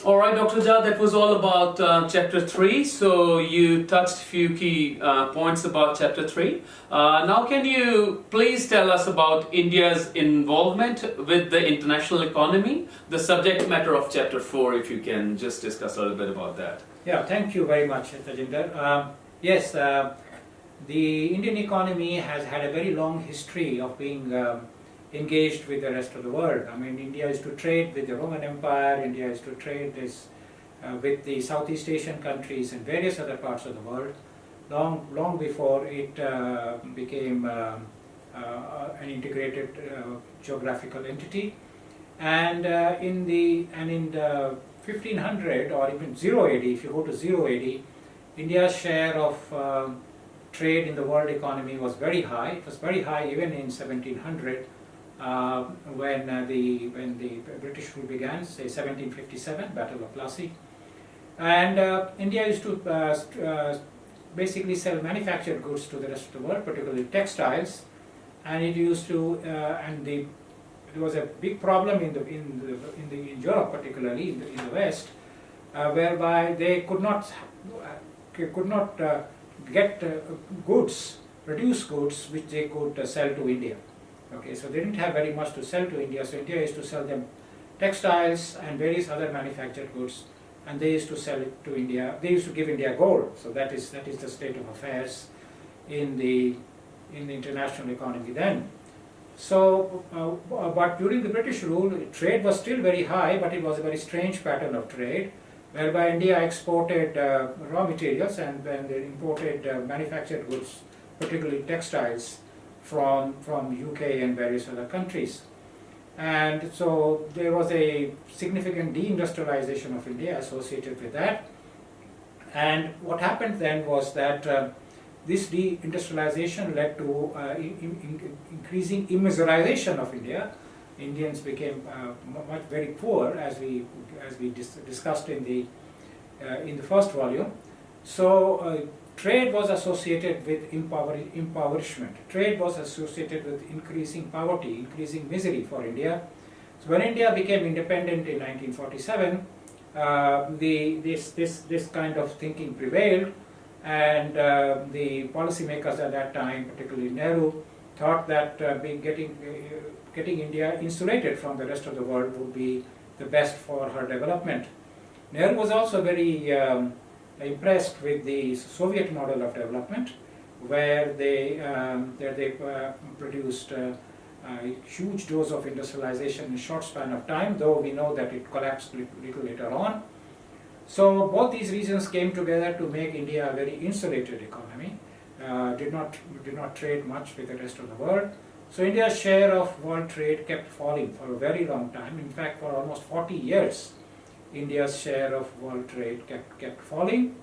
All right, Dr. Jha, that was all about chapter 3. So you touched a few key points about chapter 3. Now can you please tell us about India's involvement with the international economy, the subject matter of chapter 4, if you can just discuss a little bit about that. Yeah, thank you very much, Tajinder. Yes, the Indian economy has had a very long history of being engaged with the rest of the world. I mean, India used to trade with the Roman Empire, India used to trade with the Southeast Asian countries and various other parts of the world, long before it became an integrated geographical entity. And in the 1500 or even 0 AD, if you go to 0 AD, India's share of trade in the world economy was very high. It was very high even in 1700. When the British rule began, say 1757, Battle of Plassey, and India used to basically sell manufactured goods to the rest of the world, particularly textiles, and it used to there was a big problem in Europe, particularly in the West, whereby they could not get produce goods which they could sell to India. Okay, so they didn't have very much to sell to India, so India used to sell them textiles and various other manufactured goods, and they used to sell it to India. They used to give India gold. So that is the state of affairs in the international economy then. So, but during the British rule, trade was still very high, but it was a very strange pattern of trade, whereby India exported raw materials and then they imported manufactured goods, particularly textiles, from UK and various other countries. And so there was a significant deindustrialization of India associated with that. And what happened then was that this deindustrialization led to increasing immiserization of India. Indians became very poor, as we discussed in the first volume. So trade was associated with impoverishment. Trade was associated with increasing poverty, increasing misery for India. So when India became independent in 1947, this kind of thinking prevailed, and the policymakers at that time, particularly Nehru, thought that getting India insulated from the rest of the world would be the best for her development. Nehru was also very impressed with the Soviet model of development, where they produced a huge dose of industrialization in a short span of time, though we know that it collapsed little later on. So both these reasons came together to make India a very insulated economy, did not trade much with the rest of the world. So India's share of world trade kept falling for a very long time. In fact, for almost 40 years, India's share of world trade kept falling.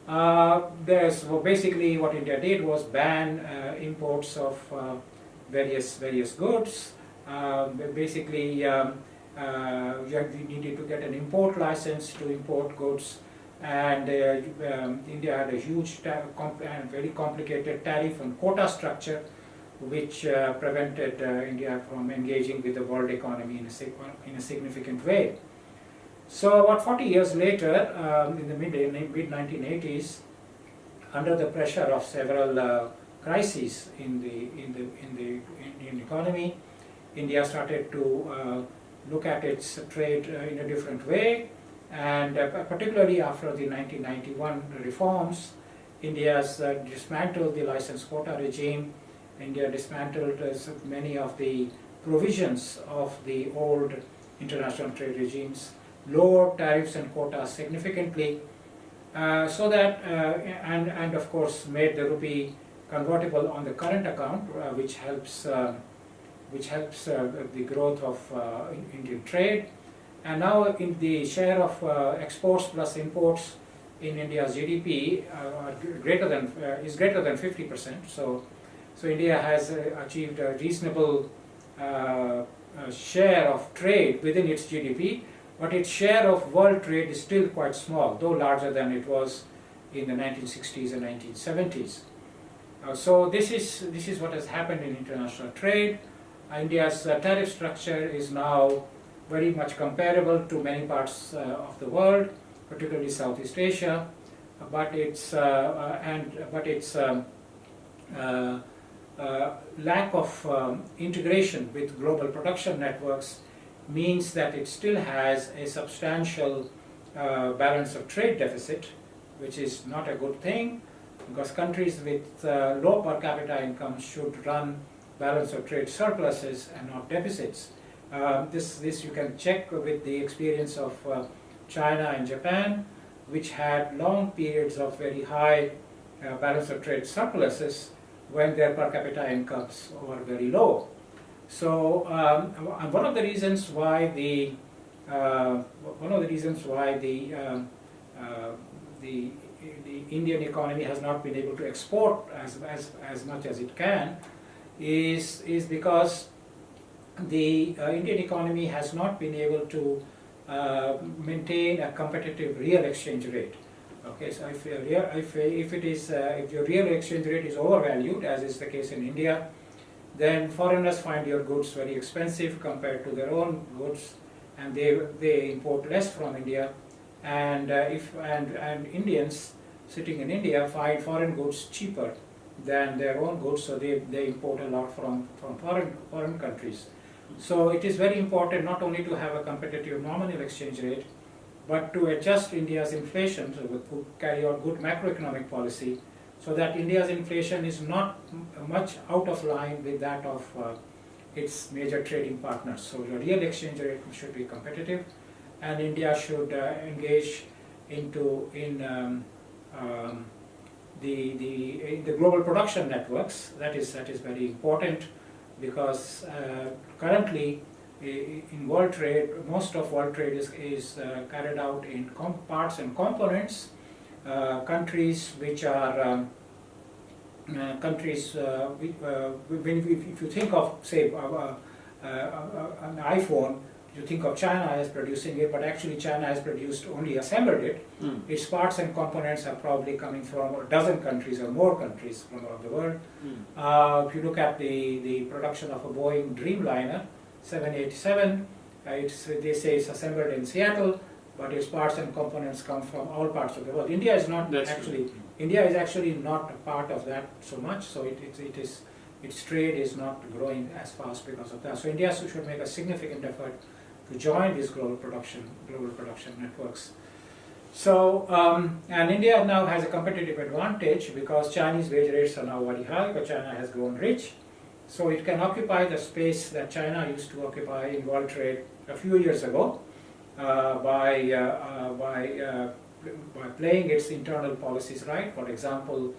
So basically what India did was ban imports of various goods. Basically, you needed to get an import license to import goods, and India had a huge and very complicated tariff and quota structure, which prevented India from engaging with the world economy in a significant way. So about 40 years later, in the mid-1980s, under the pressure of several crises in the Indian economy, India started to look at its trade in a different way, and particularly after the 1991 reforms, India has dismantled the license quota regime. India dismantled many of the provisions of the old international trade regimes, lowered tariffs and quotas significantly, so that and of course made the rupee convertible on the current account, which helps the growth of Indian trade. And now in the share of exports plus imports in India's GDP is greater than 50%. So India has achieved a reasonable share of trade within its GDP, but its share of world trade is still quite small, though larger than it was in the 1960s and 1970s. So this is what has happened in international trade. India's tariff structure is now very much comparable to many parts of the world, particularly Southeast Asia, but its lack of integration with global production networks means that it still has a substantial balance of trade deficit, which is not a good thing, because countries with low per capita incomes should run balance of trade surpluses and not deficits. This you can check with the experience of China and Japan, which had long periods of very high balance of trade surpluses when their per capita incomes were very low. So one of the reasons why the Indian economy has not been able to export as much as it can is because the Indian economy has not been able to maintain a competitive real exchange rate. Okay, so if your real exchange rate is overvalued, as is the case in India, then foreigners find your goods very expensive compared to their own goods, and they import less from India. And Indians sitting in India find foreign goods cheaper than their own goods, so they import a lot from foreign countries. So it is very important not only to have a competitive nominal exchange rate, but to adjust India's inflation, so to carry out good macroeconomic policy, so that India's inflation is not much out of line with that of its major trading partners. So the real exchange rate should be competitive, and India should engage in the global production networks. That is very important, because currently in world trade, most of world trade is carried out in parts and components. Countries which are if you think of, say, an iPhone, you think of China as producing it, but actually China has produced only assembled it. Its parts and components are probably coming from a dozen countries or more countries from around the world. If you look at the production of a Boeing Dreamliner 787, they say it's assembled in Seattle, but its parts and components come from all parts of the world. India is actually not a part of that so much, so its trade is not growing as fast because of that. So India should make a significant effort to join these global production networks. So and India now has a competitive advantage because Chinese wage rates are now very high, because China has grown rich. So it can occupy the space that China used to occupy in world trade a few years ago by playing its internal policies right. For example,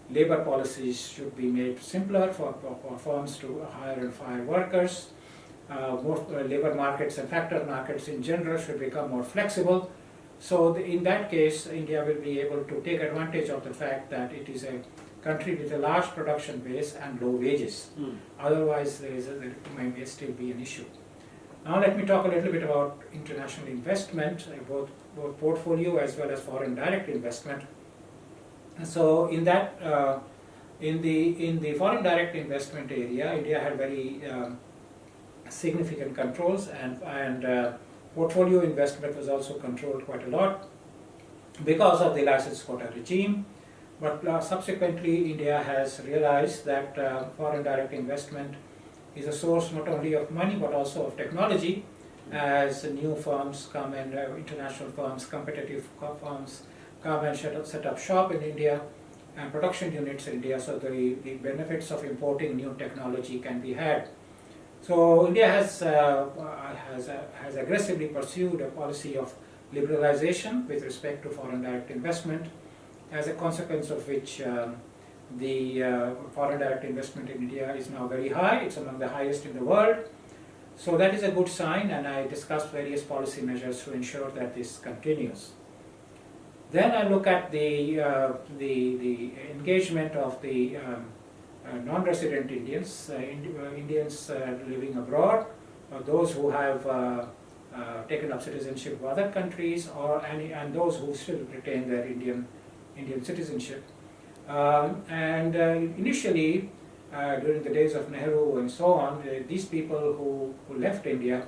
labor policies should be made simpler for firms to hire and fire workers. More labor markets and factor markets in general should become more flexible. So in that case, India will be able to take advantage of the fact that it is a country with a large production base and low wages. Otherwise, there may still be an issue. Now let me talk a little bit about international investment, both portfolio as well as foreign direct investment. And so in that, in the foreign direct investment area, India had very significant controls, and portfolio investment was also controlled quite a lot because of the license quota regime. But subsequently, India has realized that foreign direct investment is a source not only of money but also of technology, as new firms come and international firms, competitive firms come and set up shop in India and production units in India, so the benefits of importing new technology can be had. So India has aggressively pursued a policy of liberalization with respect to foreign direct investment, as a consequence of which the foreign direct investment in India is now very high. It's among the highest in the world. So that is a good sign, and I discussed various policy measures to ensure that this continues. Then I look at the engagement of the non-resident Indians, Indians living abroad, or those who have taken up citizenship of other countries, and those who still retain their Indian citizenship. Initially, during the days of Nehru and so on, these people who left India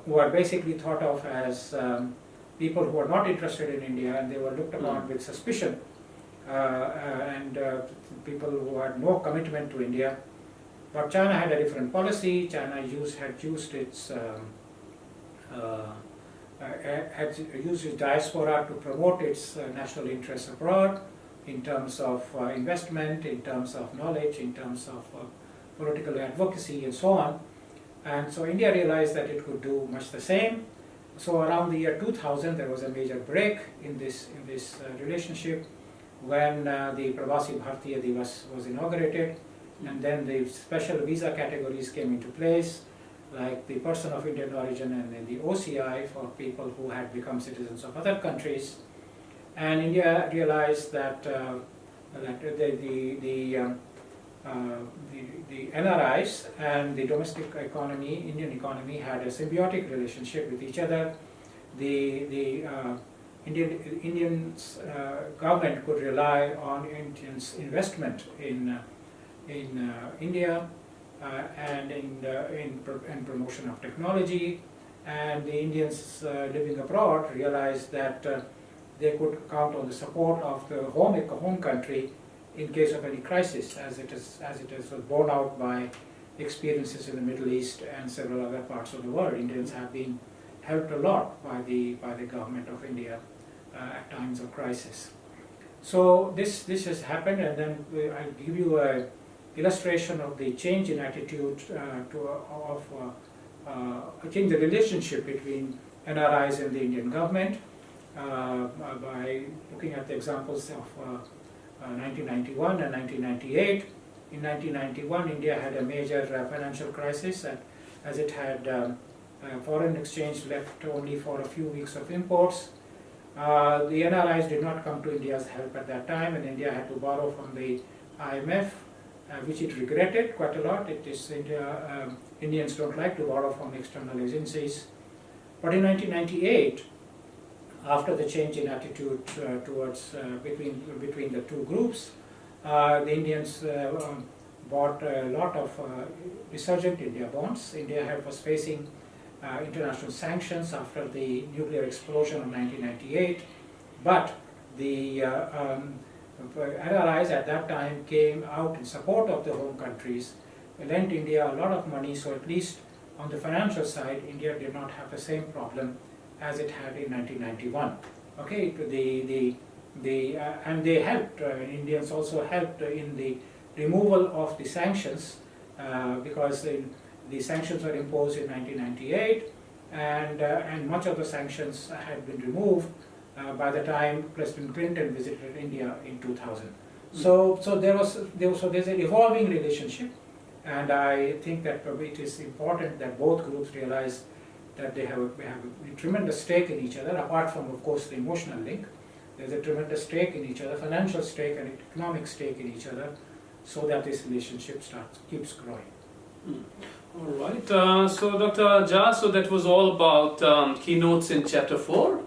who are basically thought of as people who are not interested in India, and they were looked upon with suspicion, and people who had no commitment to India. But China had a different policy. China had used its diaspora to promote its national interests abroad in terms of investment, in terms of knowledge, in terms of political advocacy, and so on. And so India realized that it could do much the same. So around the year 2000, there was a major break in this relationship when the Pravasi Bharatiya Divas was inaugurated, and then the special visa categories came into place, like the person of Indian origin and then the OCI for people who had become citizens of other countries. And India realized that the NRIs and the domestic economy, Indian economy, had a symbiotic relationship with each other. The Indian government could rely on Indians' investment in India and in promotion of technology, and the Indians living abroad realized that they could count on the support of the home country in case of any crisis, as it is was borne out by experiences in the Middle East and several other parts of the world. Indians have been helped a lot by the government of India at times of crisis. So this has happened, and then I'll give you a illustration of the change in attitude change the relationship between NRIs and the Indian government by looking at the examples of 1991 and 1998. In 1991, India had a major financial crisis, as it had foreign exchange left only for a few weeks of imports. The NRIs did not come to India's help at that time, and India had to borrow from the IMF, which it regretted quite a lot. Indians don't like to borrow from external agencies. But in 1998, after the change in attitude towards between the two groups, the Indians bought a lot of resurgent India bonds. India was facing international sanctions after the nuclear explosion of 1998, but the NRIs at that time came out in support of the home countries, lent India a lot of money, so at least on the financial side, India did not have the same problem as it had in 1991. Okay, and they helped. Indians also helped in the removal of the sanctions because the sanctions were imposed in 1998, and much of the sanctions had been removed by the time President Clinton visited India in 2000. So there's an evolving relationship, and I think that it is important that both groups realize that they have a tremendous stake in each other, apart from, of course, the emotional link. There's a tremendous stake in each other, financial stake and economic stake in each other, so that this relationship keeps growing. All right. So Dr. Jha, so that was all about keynotes in Chapter 4.